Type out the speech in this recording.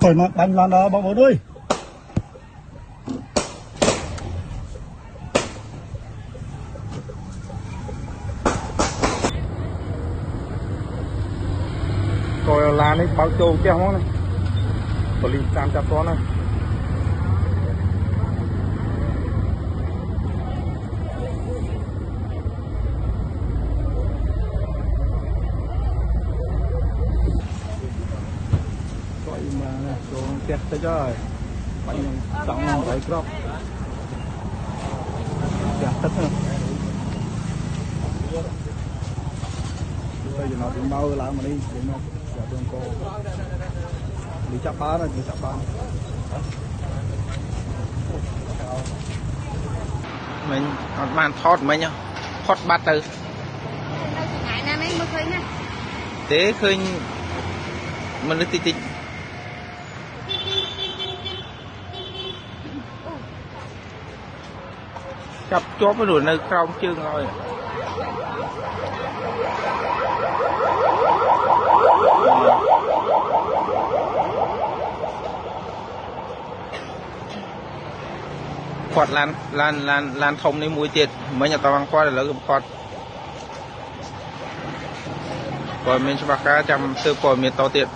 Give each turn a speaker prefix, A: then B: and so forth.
A: Khỏi mà bánh lan đó bóng bóng đuôi. Rồi là này bao châu kéo món này. Có lý tam chạp to này. Gọi mà số tẹt tới rồi. Bánh trọng rồi crop. Tẹt tất nữa. Bây giờ nó cũng bao lá mà đi để nó giả đường cô đi chắp bá này, đi chắp bá
B: mình màn thoát mấy nhá thoát bát từ
C: ngày nay mấy mới khơi nha
B: thế khơi mình nó tít chắp chóp với đuổi nơi trong chương rồi quạt lan thông đi mũi tiệt mấy nhà tao ăn qua là lỡ quạt còn mình sẽ bạc cá chăm từ còi miền tàu tiệt